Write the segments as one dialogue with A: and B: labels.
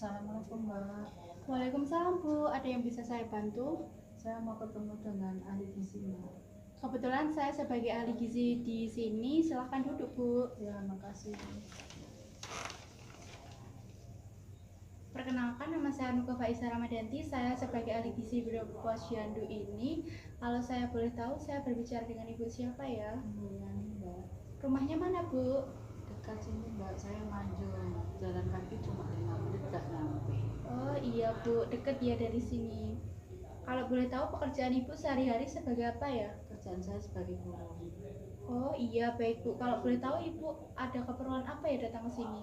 A: Assalamualaikum Mbak.
B: Waalaikumsalam Bu, ada yang bisa saya bantu?
A: Saya mau ketemu dengan ahli gizi Mbak.
B: Kebetulan saya sebagai ahli gizi di sini, silahkan duduk Bu.
A: Ya, makasih.
B: Perkenalkan, nama saya Nuka Faiza Ramadanti. Saya sebagai ahli gizi Biro Posyandu ini. Kalau saya boleh tahu, saya berbicara dengan Ibu siapa ya?
A: Ya, Mbak.
B: Rumahnya mana Bu?
A: Dekat sini Mbak, saya maju jalan kaki cuma 5 menit gak nyampe.
B: Oh iya Bu, dekat ya dari sini. Kalau boleh tahu pekerjaan Ibu sehari-hari sebagai apa ya?
A: Kerjaan saya sebagai guru.
B: Oh iya baik Bu, kalau boleh tahu Ibu ada keperluan apa ya datang ke sini?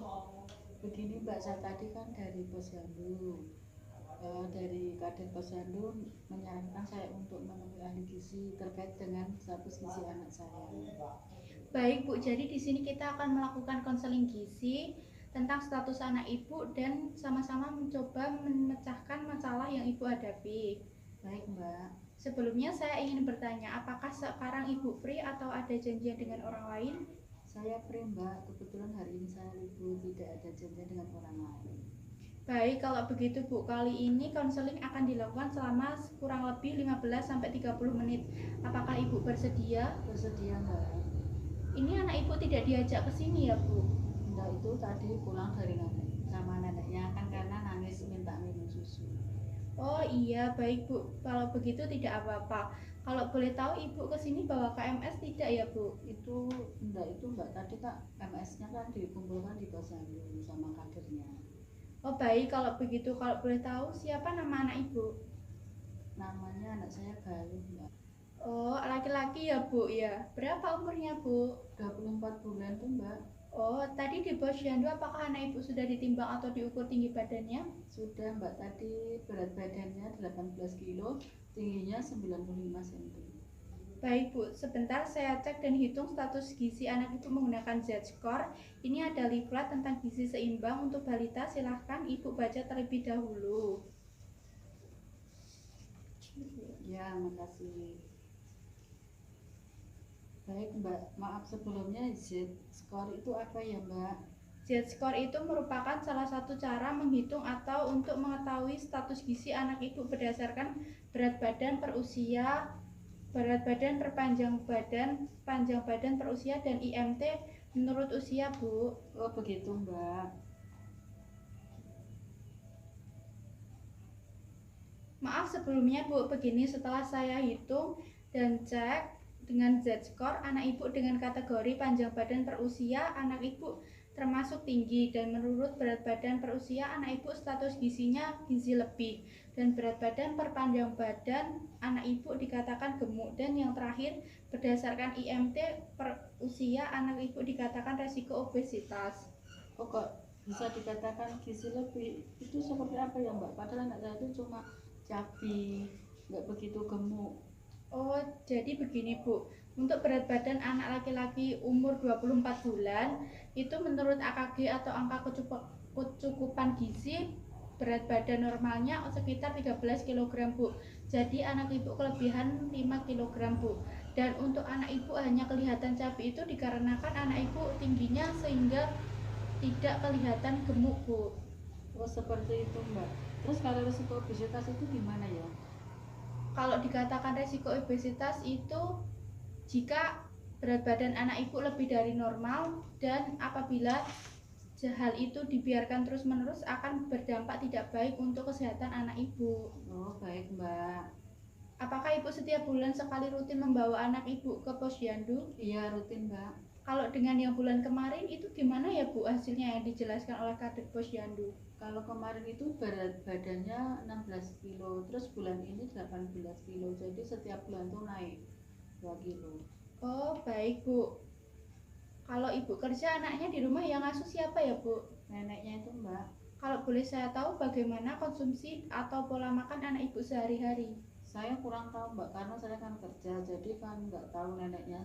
A: Begini Mbak, saya tadi kan dari Posyandu. Dari Kadin Posyandu menyarankan saya untuk menemui ahli gizi terkait dengan status gizi anak saya.
B: Baik Bu, jadi di sini kita akan melakukan konseling gizi tentang status anak Ibu dan sama-sama mencoba memecahkan masalah yang Ibu hadapi.
A: Baik Mbak.
B: Sebelumnya saya ingin bertanya, apakah sekarang Ibu free atau ada janjian dengan orang lain?
A: Saya free Mbak, kebetulan hari ini saya libur, tidak ada janjian dengan orang lain.
B: Baik, kalau begitu Bu, kali ini konseling akan dilakukan selama kurang lebih 15-30 menit. Apakah Ibu bersedia?
A: Bersedia Mbak.
B: Ini anak Ibu tidak diajak ke sini ya Bu?
A: Enggak, itu tadi pulang dari nenek sama neneknya kan karena nangis minta minum susu.
B: Oh iya, baik Bu. Kalau begitu tidak apa-apa. Kalau boleh tahu Ibu ke sini bawa KMS tidak ya Bu?
A: Itu enggak, itu Mbak tadi Kak MS-nya kan dikumpulkan di Posyandu sama kadernya.
B: Oh baik, kalau begitu kalau boleh tahu siapa nama anak Ibu?
A: Namanya anak saya Galuh Mbak.
B: Oh, laki-laki ya Bu ya. Berapa umurnya Bu?
A: 24 bulan tuh Mbak.
B: Oh, tadi di Posyandu apakah anak Ibu sudah ditimbang atau diukur tinggi badannya?
A: Sudah Mbak, tadi berat badannya 18 kilo, tingginya 95 cm.
B: Baik Bu, sebentar saya cek dan hitung status gizi anak Ibu menggunakan Z-score. Ini ada leaflet tentang gizi seimbang untuk balita, silahkan Ibu baca terlebih dahulu.
A: Ya, makasih. Baik Mbak, maaf sebelumnya Z-score itu apa ya Mbak?
B: Z-score itu merupakan salah satu cara menghitung atau untuk mengetahui status gizi anak Ibu berdasarkan berat badan per usia, berat badan per panjang badan per usia, dan IMT menurut usia Bu.
A: Oh begitu Mbak.
B: Maaf sebelumnya Bu, begini setelah saya hitung dan cek dengan Z-score anak Ibu dengan kategori panjang badan per usia, anak Ibu termasuk tinggi, dan menurut berat badan per usia anak Ibu status gizinya gizi lebih, dan berat badan per panjang badan anak Ibu dikatakan gemuk, dan yang terakhir berdasarkan IMT per usia anak Ibu dikatakan resiko obesitas.
A: Oh kok bisa dikatakan gizi lebih, itu seperti apa ya Mbak? Padahal anak saya itu cuma cabi, nggak begitu gemuk.
B: Oh, jadi begini Bu, untuk berat badan anak laki-laki umur 24 bulan itu menurut AKG atau angka kecukupan gizi, berat badan normalnya sekitar 13 kg Bu. Jadi anak Ibu kelebihan 5 kg Bu. Dan untuk anak Ibu hanya kelihatan cabi itu dikarenakan anak Ibu tingginya sehingga tidak kelihatan gemuk Bu.
A: Oh seperti itu Mbak. Terus kalau risiko obesitas itu gimana ya?
B: Kalau dikatakan resiko obesitas itu jika berat badan anak Ibu lebih dari normal, dan apabila hal itu dibiarkan terus-menerus akan berdampak tidak baik untuk kesehatan anak Ibu.
A: Oh baik Mbak.
B: Apakah Ibu setiap bulan sekali rutin membawa anak Ibu ke posyandu?
A: Iya rutin Mbak.
B: Kalau dengan yang bulan kemarin itu gimana ya Bu hasilnya yang dijelaskan oleh Kadek Posyandu?
A: Kalau kemarin itu berat badannya 16 kilo, terus bulan ini 18 kilo, jadi setiap bulan tuh naik 2 kilo.
B: Oh baik Bu. Kalau Ibu kerja anaknya di rumah yang ngasuh siapa ya Bu?
A: Neneknya itu Mbak.
B: Kalau boleh saya tahu bagaimana konsumsi atau pola makan anak Ibu sehari-hari?
A: Saya kurang tahu Mbak, karena saya kan kerja, jadi kan nggak tahu neneknya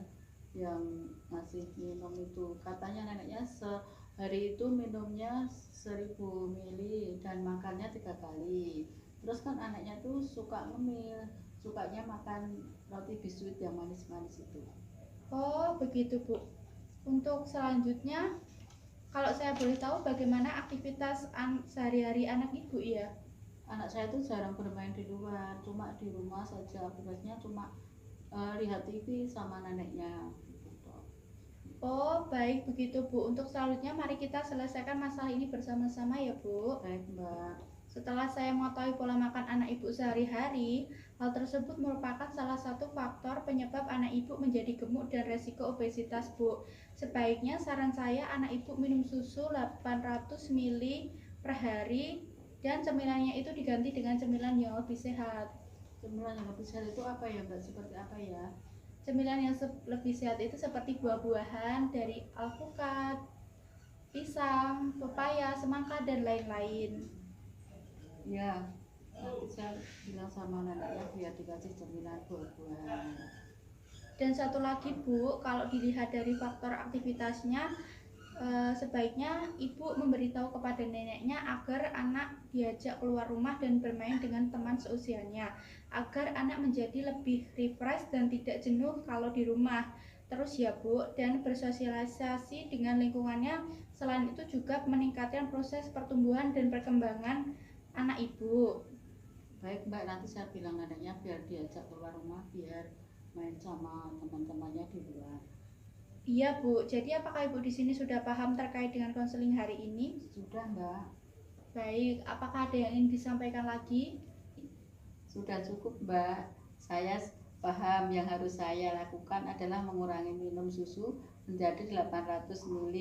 A: yang ngasih minum itu. Katanya neneknya sehari itu minumnya 1000 mili dan makannya 3 kali. Terus kan anaknya tuh suka ngemil, sukanya makan roti biskuit yang manis-manis itu.
B: Oh begitu Bu. Untuk selanjutnya, Kalau saya boleh tahu bagaimana aktivitas sehari-hari anak ibu ya?
A: Anak saya itu jarang bermain di luar, cuma di rumah saja. Aktivitasnya cuma lihat TV sama neneknya gitu.
B: Oh, baik begitu Bu. Untuk selanjutnya mari kita selesaikan masalah ini bersama-sama ya Bu.
A: Baik Mbak.
B: Setelah saya mengetahui pola makan anak ibu sehari-hari, hal tersebut merupakan salah satu faktor penyebab anak ibu menjadi gemuk dan resiko obesitas, Bu. Sebaiknya saran saya anak ibu minum susu 800 ml per hari dan cemilannya itu diganti dengan cemilan yang lebih sehat.
A: Cemilan yang lebih sehat itu apa ya Mbak? Seperti apa ya?
B: Cemilan yang lebih sehat itu seperti buah-buahan dari alpukat, pisang, pepaya, semangka, dan lain-lain.
A: Ya, nanti saya bilang sama neneknya biar dikasih cemilan buah-buahan.
B: Dan satu lagi Bu, kalau dilihat dari faktor aktivitasnya, sebaiknya ibu memberitahu kepada neneknya agar anak diajak keluar rumah dan bermain dengan teman seusianya, agar anak menjadi lebih refresh dan tidak jenuh kalau di rumah. Terus ya Bu, dan bersosialisasi dengan lingkungannya. Selain itu juga meningkatkan proses pertumbuhan dan perkembangan anak ibu.
A: Baik Mbak, nanti saya bilang neneknya biar diajak keluar rumah biar main sama teman-temannya di luar.
B: Iya Bu, jadi apakah Ibu di sini sudah paham terkait dengan konseling hari ini?
A: Sudah Mbak.
B: Baik, apakah ada yang ingin disampaikan lagi?
A: Sudah cukup Mbak. Saya paham yang harus saya lakukan adalah mengurangi minum susu menjadi 800 ml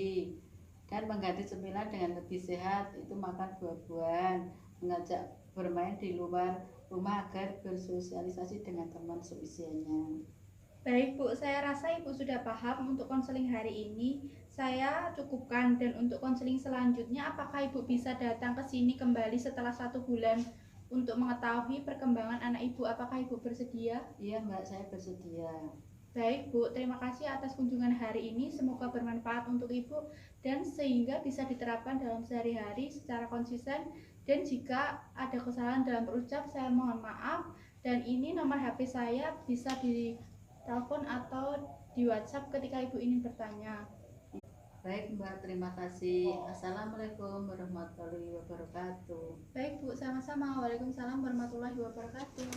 A: dan mengganti cemilan dengan lebih sehat, itu makan buah-buahan, mengajak bermain di luar rumah agar bersosialisasi dengan teman seusianya.
B: Baik Bu, saya rasa Ibu sudah paham untuk konseling hari ini. Saya cukupkan, dan untuk konseling selanjutnya apakah Ibu bisa datang ke sini kembali setelah 1 bulan untuk mengetahui perkembangan anak Ibu? Apakah Ibu bersedia?
A: Iya Mbak, saya bersedia.
B: Baik Bu, terima kasih atas kunjungan hari ini. Semoga bermanfaat untuk Ibu dan sehingga bisa diterapkan dalam sehari-hari secara konsisten. Dan jika ada kesalahan dalam berucap, saya mohon maaf. Dan ini nomor HP saya, bisa ditelepon atau di WhatsApp ketika Ibu ingin bertanya.
A: Baik Mbak, terima kasih. Assalamualaikum warahmatullahi wabarakatuh.
B: Baik Bu, sama-sama. Waalaikumsalam warahmatullahi wabarakatuh.